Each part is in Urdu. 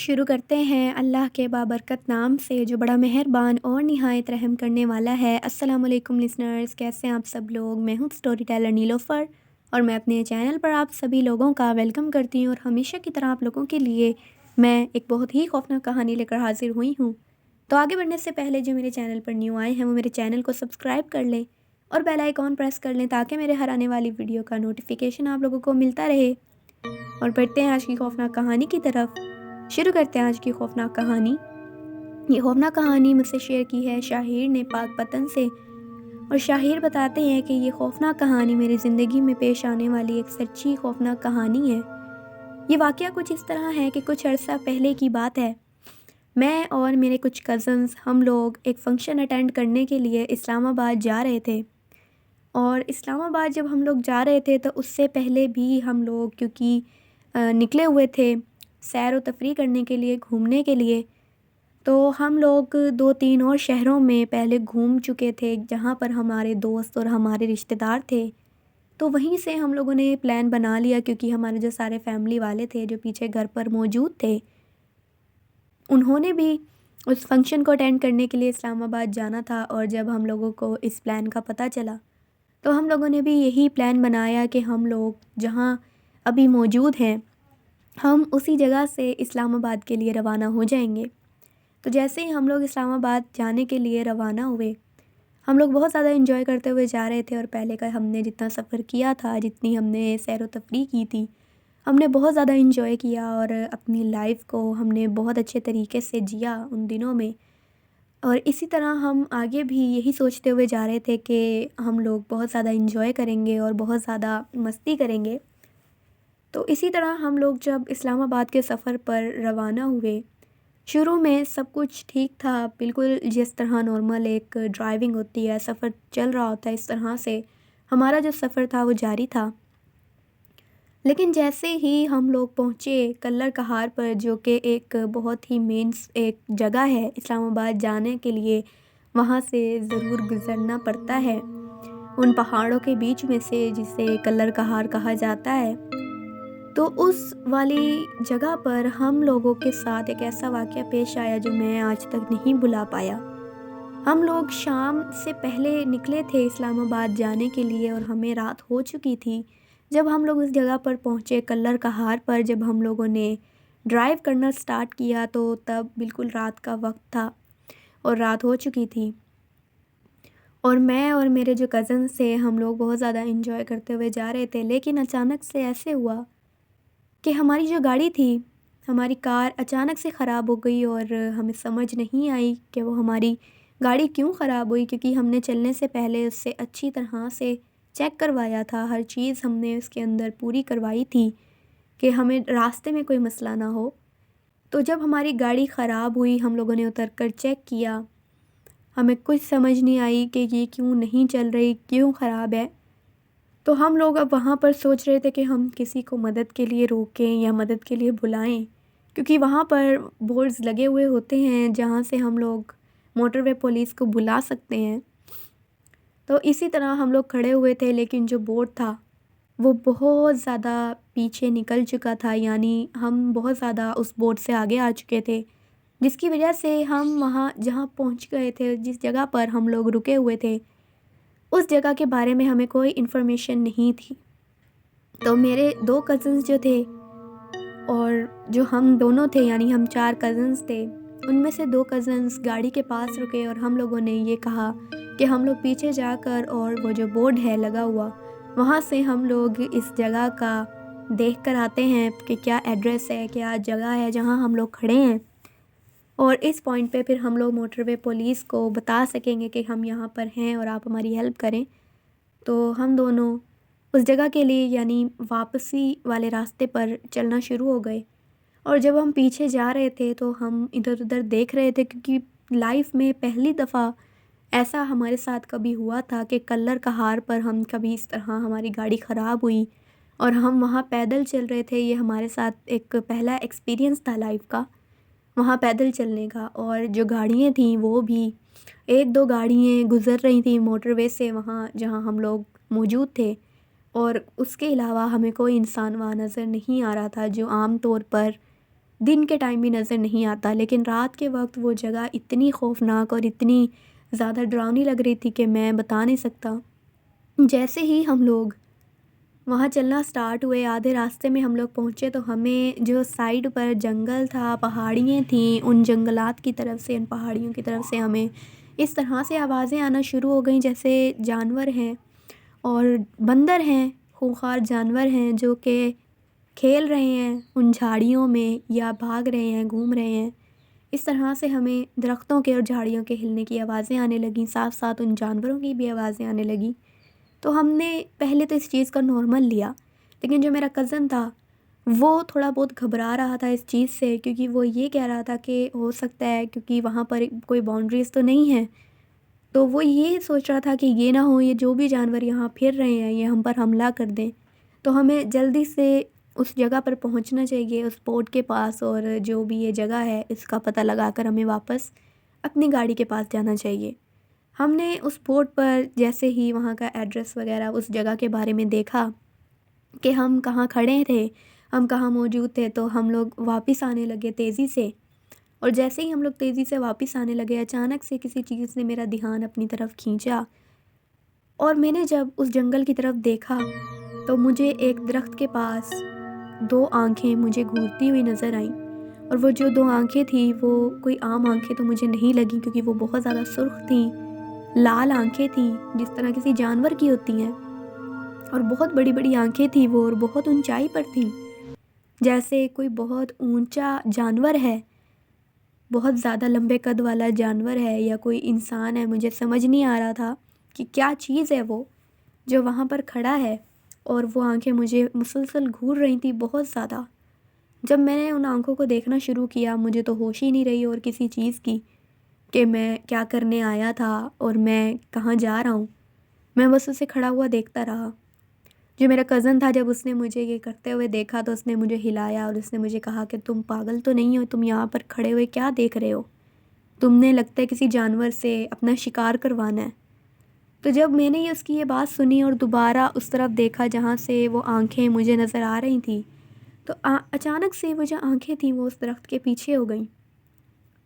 شروع کرتے ہیں اللہ کے بابرکت نام سے جو بڑا مہربان اور نہایت رحم کرنے والا ہے۔ السلام علیکم لسنرز، کیسے ہیں آپ سب لوگ؟ میں ہوں سٹوری ٹیلر نیلوفر اور میں اپنے چینل پر آپ سبھی لوگوں کا ویلکم کرتی ہوں، اور ہمیشہ کی طرح آپ لوگوں کے لیے میں ایک بہت ہی خوفناک کہانی لے کر حاضر ہوئی ہوں۔ تو آگے بڑھنے سے پہلے جو میرے چینل پر نیو آئے ہیں وہ میرے چینل کو سبسکرائب کر لیں اور بیل آئیکن پریس کر لیں تاکہ میرے ہر آنے والی ویڈیو کا نوٹیفیکیشن آپ لوگوں کو ملتا رہے۔ اور بڑھتے ہیں آج کی خوفناک کہانی کی طرف۔ شروع کرتے ہیں آج کی خوفناک کہانی۔ یہ خوفناک کہانی مجھ سے شیئر کی ہے شاہیر نے پاک پتن سے، اور شاہیر بتاتے ہیں کہ یہ خوفناک کہانی میری زندگی میں پیش آنے والی ایک سچی خوفناک کہانی ہے۔ یہ واقعہ کچھ اس طرح ہے کہ کچھ عرصہ پہلے کی بات ہے۔ میں اور میرے کچھ کزنز ہم لوگ ایک فنکشن اٹینڈ کرنے کے لیے اسلام آباد جا رہے تھے، اور اسلام آباد جب ہم لوگ جا رہے تھے تو اس سے پہلے بھی ہم لوگ کیونکہ نکلے ہوئے تھے سیر و تفریح کرنے کے لیے، گھومنے کے لیے، تو ہم لوگ 2-3 اور شہروں میں پہلے گھوم چکے تھے جہاں پر ہمارے دوست اور ہمارے رشتہ دار تھے۔ تو وہیں سے ہم لوگوں نے پلان بنا لیا، کیونکہ ہمارے جو سارے فیملی والے تھے جو پیچھے گھر پر موجود تھے انہوں نے بھی اس فنکشن کو اٹینڈ کرنے کے لیے اسلام آباد جانا تھا۔ اور جب ہم لوگوں کو اس پلان کا پتہ چلا تو ہم لوگوں نے بھی یہی پلان بنایا کہ ہم لوگ جہاں ابھی موجود ہیں ہم اسی جگہ سے اسلام آباد کے لیے روانہ ہو جائیں گے۔ تو جیسے ہی ہم لوگ اسلام آباد جانے کے لیے روانہ ہوئے، ہم لوگ بہت زیادہ انجوائے کرتے ہوئے جا رہے تھے، اور پہلے کا ہم نے جتنا سفر کیا تھا، جتنی ہم نے سیر و تفریح کی تھی، ہم نے بہت زیادہ انجوائے کیا اور اپنی لائف کو ہم نے بہت اچھے طریقے سے جیا ان دنوں میں۔ اور اسی طرح ہم آگے بھی یہی سوچتے ہوئے جا رہے تھے کہ ہم لوگ بہت زیادہ انجوائے کریں گے اور بہت زیادہ مستی کریں گے۔ تو اسی طرح ہم لوگ جب اسلام آباد کے سفر پر روانہ ہوئے، شروع میں سب کچھ ٹھیک تھا، بالکل جس طرح نارمل ایک ڈرائیونگ ہوتی ہے، سفر چل رہا ہوتا ہے، اس طرح سے ہمارا جو سفر تھا وہ جاری تھا۔ لیکن جیسے ہی ہم لوگ پہنچے کلر کہار پر، جو کہ ایک بہت ہی ایک جگہ ہے اسلام آباد جانے کے لیے، وہاں سے ضرور گزرنا پڑتا ہے ان پہاڑوں کے بیچ میں سے جسے کلر کہار کہا جاتا ہے۔ تو اس والی جگہ پر ہم لوگوں کے ساتھ ایک ایسا واقعہ پیش آیا جو میں آج تک نہیں بھلا پایا۔ ہم لوگ شام سے پہلے نکلے تھے اسلام آباد جانے کے لیے اور ہمیں رات ہو چکی تھی۔ جب ہم لوگ اس جگہ پر پہنچے کلر کہار پر، جب ہم لوگوں نے ڈرائیو کرنا سٹارٹ کیا تو تب بالکل رات کا وقت تھا اور رات ہو چکی تھی، اور میں اور میرے جو کزنس تھے ہم لوگ بہت زیادہ انجوائے کرتے ہوئے جا رہے تھے۔ لیکن اچانک سے ایسے ہوا کہ ہماری جو گاڑی تھی، ہماری کار اچانک سے خراب ہو گئی، اور ہمیں سمجھ نہیں آئی کہ وہ ہماری گاڑی کیوں خراب ہوئی، کیونکہ ہم نے چلنے سے پہلے اس سے اچھی طرح سے چیک کروایا تھا، ہر چیز ہم نے اس کے اندر پوری کروائی تھی کہ ہمیں راستے میں کوئی مسئلہ نہ ہو۔ تو جب ہماری گاڑی خراب ہوئی، ہم لوگوں نے اتر کر چیک کیا، ہمیں کچھ سمجھ نہیں آئی کہ یہ کیوں نہیں چل رہی، کیوں خراب ہے۔ تو ہم لوگ اب وہاں پر سوچ رہے تھے کہ ہم کسی کو مدد کے لیے روکیں یا مدد کے لیے بلائیں، کیونکہ وہاں پر بورڈز لگے ہوئے ہوتے ہیں جہاں سے ہم لوگ موٹر وے پولیس کو بلا سکتے ہیں۔ تو اسی طرح ہم لوگ کھڑے ہوئے تھے، لیکن جو بورڈ تھا وہ بہت زیادہ پیچھے نکل چکا تھا، یعنی ہم بہت زیادہ اس بورڈ سے آگے آ چکے تھے، جس کی وجہ سے ہم وہاں جہاں پہنچ گئے تھے، جس جگہ پر ہم لوگ رکے ہوئے تھے، اس جگہ کے بارے میں ہمیں کوئی انفارمیشن نہیں تھی۔ تو میرے 2 کزنز جو تھے اور جو ہم دونوں تھے، یعنی ہم 4 کزنز تھے، ان میں سے 2 کزنز گاڑی کے پاس رکے اور ہم لوگوں نے یہ کہا کہ ہم لوگ پیچھے جا کر اور وہ جو بورڈ ہے لگا ہوا وہاں سے ہم لوگ اس جگہ کا دیکھ کر آتے ہیں کہ کیا ایڈریس ہے، کیا جگہ ہے جہاں ہم لوگ کھڑے ہیں، اور اس پوائنٹ پہ پھر ہم لوگ موٹر وے پولیس کو بتا سکیں گے کہ ہم یہاں پر ہیں اور آپ ہماری ہیلپ کریں۔ تو ہم دونوں اس جگہ کے لیے یعنی واپسی والے راستے پر چلنا شروع ہو گئے، اور جب ہم پیچھے جا رہے تھے تو ہم ادھر ادھر دیکھ رہے تھے، کیونکہ لائف میں پہلی دفعہ ایسا ہمارے ساتھ کبھی ہوا تھا کہ کلر کہار پر ہم کبھی اس طرح ہماری گاڑی خراب ہوئی اور ہم وہاں پیدل چل رہے تھے۔ یہ ہمارے ساتھ ایک پہلا ایکسپیرینس تھا لائف کا، وہاں پیدل چلنے کا، اور جو گاڑیاں تھیں وہ بھی 1-2 گاڑیاں گزر رہی تھیں موٹر وے سے وہاں جہاں ہم لوگ موجود تھے، اور اس کے علاوہ ہمیں کوئی انسان وہاں نظر نہیں آ رہا تھا جو عام طور پر دن کے ٹائم بھی نظر نہیں آتا، لیکن رات کے وقت وہ جگہ اتنی خوفناک اور اتنی زیادہ ڈراؤنی لگ رہی تھی کہ میں بتا نہیں سکتا۔ جیسے ہی ہم لوگ وہاں چلنا سٹارٹ ہوئے، آدھے راستے میں ہم لوگ پہنچے تو ہمیں جو سائیڈ پر جنگل تھا، پہاڑیاں تھیں، ان جنگلات کی طرف سے، ان پہاڑیوں کی طرف سے ہمیں اس طرح سے آوازیں آنا شروع ہو گئیں جیسے جانور ہیں اور بندر ہیں، خونخوار جانور ہیں جو کہ کھیل رہے ہیں ان جھاڑیوں میں یا بھاگ رہے ہیں، گھوم رہے ہیں۔ اس طرح سے ہمیں درختوں کے اور جھاڑیوں کے ہلنے کی آوازیں آنے لگیں، ساتھ ساتھ ان جانوروں کی بھی آوازیں آنے لگیں۔ تو ہم نے پہلے تو اس چیز کا نارمل لیا، لیکن جو میرا کزن تھا وہ تھوڑا بہت گھبرا رہا تھا اس چیز سے، کیونکہ وہ یہ کہہ رہا تھا کہ ہو سکتا ہے کیونکہ وہاں پر کوئی باؤنڈریز تو نہیں ہے، تو وہ یہ سوچ رہا تھا کہ یہ نہ ہو یہ جو بھی جانور یہاں پھر رہے ہیں یہ ہم پر حملہ کر دیں، تو ہمیں جلدی سے اس جگہ پر پہنچنا چاہیے، اس بورڈ کے پاس، اور جو بھی یہ جگہ ہے اس کا پتہ لگا کر ہمیں واپس اپنی گاڑی کے پاس جانا چاہیے۔ ہم نے اس بورڈ پر جیسے ہی وہاں کا ایڈریس وغیرہ اس جگہ کے بارے میں دیکھا کہ ہم کہاں کھڑے تھے، ہم کہاں موجود تھے، تو ہم لوگ واپس آنے لگے تیزی سے۔ اور جیسے ہی ہم لوگ تیزی سے واپس آنے لگے، اچانک سے کسی چیز نے میرا دھیان اپنی طرف کھینچا، اور میں نے جب اس جنگل کی طرف دیکھا تو مجھے ایک درخت کے پاس دو آنکھیں مجھے گھورتی ہوئی نظر آئیں، اور وہ جو دو آنکھیں تھیں وہ کوئی عام آنکھیں تو مجھے نہیں لگیں، کیونکہ وہ بہت زیادہ سرخ تھیں، لال آنکھیں تھیں جس طرح کسی جانور کی ہوتی ہیں، اور بہت بڑی بڑی آنکھیں تھیں وہ، اور بہت اونچائی پر تھیں، جیسے کوئی بہت اونچا جانور ہے، بہت زیادہ لمبے قد والا جانور ہے یا کوئی انسان ہے۔ مجھے سمجھ نہیں آ رہا تھا کہ کیا چیز ہے وہ جو وہاں پر کھڑا ہے، اور وہ آنکھیں مجھے مسلسل گھور رہی تھیں بہت زیادہ۔ جب میں نے ان آنکھوں کو دیکھنا شروع کیا، مجھے تو ہوش ہی نہیں رہی اور کسی چیز کی کہ میں کیا کرنے آیا تھا اور میں کہاں جا رہا ہوں۔ میں بس اسے کھڑا ہوا دیکھتا رہا۔ جو میرا کزن تھا جب اس نے مجھے یہ کرتے ہوئے دیکھا تو اس نے مجھے ہلایا اور اس نے مجھے کہا کہ تم پاگل تو نہیں ہو، تم یہاں پر کھڑے ہوئے کیا دیکھ رہے ہو، تم نے لگتا ہے کسی جانور سے اپنا شکار کروانا ہے۔ تو جب میں نے اس کی یہ بات سنی اور دوبارہ اس طرف دیکھا جہاں سے وہ آنکھیں مجھے نظر آ رہی تھیں، تو اچانک سے وہ جو آنکھیں تھیں وہ اس درخت کے پیچھے ہو گئیں۔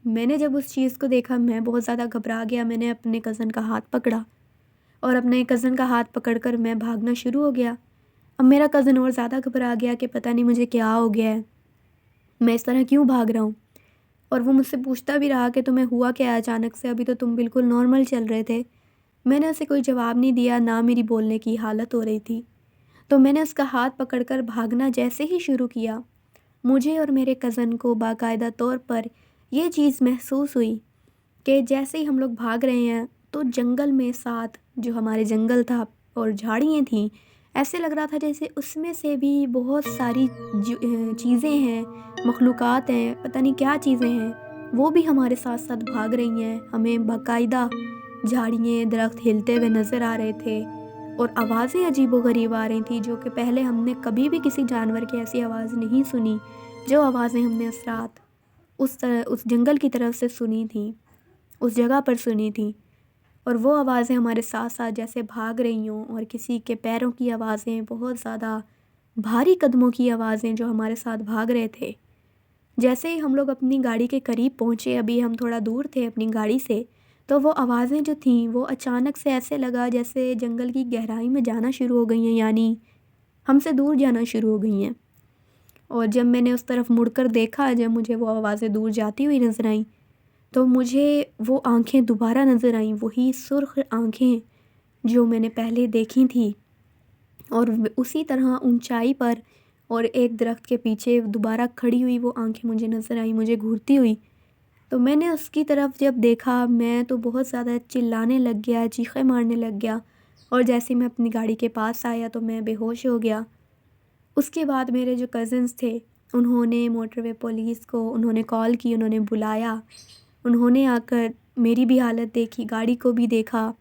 میں نے جب اس چیز کو دیکھا میں بہت زیادہ گھبرا گیا، میں نے اپنے کزن کا ہاتھ پکڑا اور اپنے کزن کا ہاتھ پکڑ کر میں بھاگنا شروع ہو گیا۔ اب میرا کزن اور زیادہ گھبرا گیا کہ پتہ نہیں مجھے کیا ہو گیا ہے، میں اس طرح کیوں بھاگ رہا ہوں، اور وہ مجھ سے پوچھتا بھی رہا کہ تمہیں ہوا کیا ہے اچانک سے، ابھی تو تم بالکل نارمل چل رہے تھے۔ میں نے اسے کوئی جواب نہیں دیا، نہ میری بولنے کی حالت ہو رہی تھی۔ تو میں نے اس کا ہاتھ پکڑ کر بھاگنا جیسے ہی شروع کیا، مجھے اور میرے کزن کو باقاعدہ طور پر یہ چیز محسوس ہوئی کہ جیسے ہی ہم لوگ بھاگ رہے ہیں تو جنگل میں ساتھ جو ہمارے جنگل تھا اور جھاڑیاں تھیں، ایسے لگ رہا تھا جیسے اس میں سے بھی بہت ساری چیزیں ہیں، مخلوقات ہیں، پتہ نہیں کیا چیزیں ہیں، وہ بھی ہمارے ساتھ ساتھ بھاگ رہی ہیں۔ ہمیں باقاعدہ جھاڑیاں، درخت ہلتے ہوئے نظر آ رہے تھے، اور آوازیں عجیب و غریب آ رہی تھیں جو کہ پہلے ہم نے کبھی بھی کسی جانور کی ایسی آواز نہیں سنی، جو آوازیں ہم نے اس رات اس جنگل کی طرف سے سنی تھیں، اس جگہ پر سنی تھیں، اور وہ آوازیں ہمارے ساتھ ساتھ جیسے بھاگ رہی ہوں، اور کسی کے پیروں کی آوازیں، بہت زیادہ بھاری قدموں کی آوازیں جو ہمارے ساتھ بھاگ رہے تھے۔ جیسے ہی ہم لوگ اپنی گاڑی کے قریب پہنچے، ابھی ہم تھوڑا دور تھے اپنی گاڑی سے، تو وہ آوازیں جو تھیں وہ اچانک سے ایسے لگا جیسے جنگل کی گہرائی میں جانا شروع ہو گئی ہیں، یعنی ہم سے دور جانا شروع ہو گئی ہیں۔ اور جب میں نے اس طرف مڑ کر دیکھا، جب مجھے وہ آوازیں دور جاتی ہوئی نظر آئیں، تو مجھے وہ آنکھیں دوبارہ نظر آئیں، وہی سرخ آنکھیں جو میں نے پہلے دیکھی تھیں، اور اسی طرح اونچائی پر اور ایک درخت کے پیچھے دوبارہ کھڑی ہوئی وہ آنکھیں مجھے نظر آئیں، مجھے گھورتی ہوئی۔ تو میں نے اس کی طرف جب دیکھا میں تو بہت زیادہ چلانے لگ گیا، چیخیں مارنے لگ گیا، اور جیسے میں اپنی گاڑی کے پاس آیا تو میں بے ہوش ہو گیا۔ اس کے بعد میرے جو کزنز تھے انہوں نے موٹر وے پولیس کو انہوں نے کال کی، انہوں نے بلایا، انہوں نے آ کر میری بھی حالت دیکھی، گاڑی کو بھی دیکھا،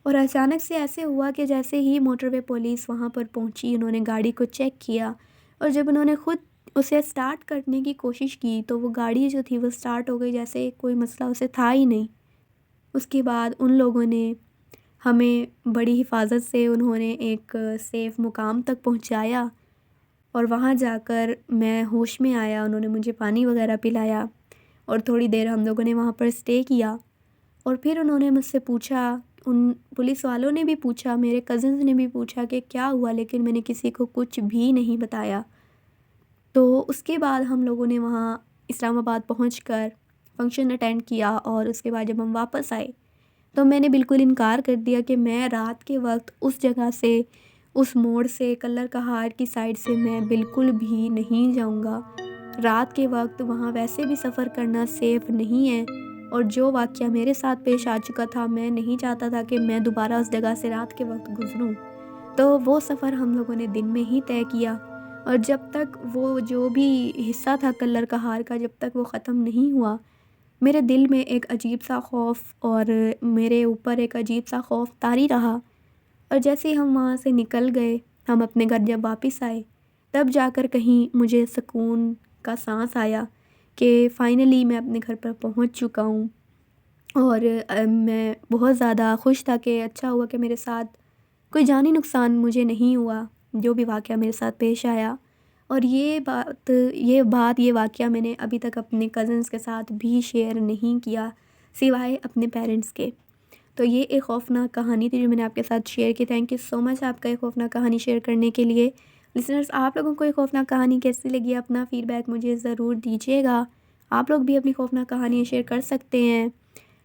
اور اچانک سے ایسے ہوا کہ جیسے ہی موٹر وے پولیس وہاں پر پہنچی، انہوں نے گاڑی کو چیک کیا، اور جب انہوں نے خود اسے سٹارٹ کرنے کی کوشش کی تو وہ گاڑی جو تھی وہ سٹارٹ ہو گئی جیسے کوئی مسئلہ اسے تھا ہی نہیں۔ اس کے بعد ان لوگوں نے ہمیں بڑی حفاظت سے انہوں نے ایک سیف مقام تک پہنچایا، اور وہاں جا کر میں ہوش میں آیا، انہوں نے مجھے پانی وغیرہ پلایا اور تھوڑی دیر ہم لوگوں نے وہاں پر اسٹے کیا۔ اور پھر انہوں نے مجھ سے پوچھا، ان پولیس والوں نے بھی پوچھا، میرے کزنز نے بھی پوچھا کہ کیا ہوا، لیکن میں نے کسی کو کچھ بھی نہیں بتایا۔ تو اس کے بعد ہم لوگوں نے وہاں اسلام آباد پہنچ کر فنکشن اٹینڈ کیا، اور اس کے بعد جب ہم واپس آئے تو میں نے بالکل انکار کر دیا کہ میں رات کے وقت اس جگہ سے، اس موڑ سے، کلر کہار کی سائڈ سے میں بالکل بھی نہیں جاؤں گا۔ رات کے وقت وہاں ویسے بھی سفر کرنا سیف نہیں ہے، اور جو واقعہ میرے ساتھ پیش آ چکا تھا، میں نہیں چاہتا تھا کہ میں دوبارہ اس جگہ سے رات کے وقت گزروں۔ تو وہ سفر ہم لوگوں نے دن میں ہی طے کیا، اور جب تک وہ جو بھی حصہ تھا کلر کہار کا، جب تک وہ ختم نہیں ہوا، میرے دل میں ایک عجیب سا خوف اور میرے اوپر ایک عجیب سا خوف طاری رہا۔ اور جیسے ہی ہم وہاں سے نکل گئے، ہم اپنے گھر جب واپس آئے، تب جا کر کہیں مجھے سکون کا سانس آیا کہ فائنلی میں اپنے گھر پر پہنچ چکا ہوں۔ اور میں بہت زیادہ خوش تھا کہ اچھا ہوا کہ میرے ساتھ کوئی جانی نقصان مجھے نہیں ہوا، جو بھی واقعہ میرے ساتھ پیش آیا۔ اور یہ واقعہ میں نے ابھی تک اپنے کزنس کے ساتھ بھی شیئر نہیں کیا، سوائے اپنے پیرنٹس کے۔ تو یہ ایک خوفناک کہانی تھی جو میں نے آپ کے ساتھ شیئر کی۔ تھینک یو سو مچ آپ کا یہ خوفناک کہانی شیئر کرنے کے لیے۔ لسنرز، آپ لوگوں کو یہ خوفناک کہانی کیسی لگی؟ اپنا فیڈ بیک مجھے ضرور دیجیے گا۔ آپ لوگ بھی اپنی خوفناک کہانی شیئر کر سکتے ہیں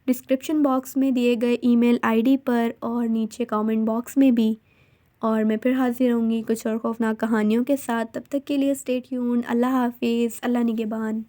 ڈسکرپشن باکس میں دیے گئے ای میل آئی ڈی پر، اور نیچے کامنٹ باکس میں بھی۔ اور میں پھر حاضر ہوں گی کچھ اور خوفناک کہانیوں کے ساتھ۔ تب تک کے لیے اسٹے ٹیونڈ۔ اللہ حافظ، اللہ نگہبان۔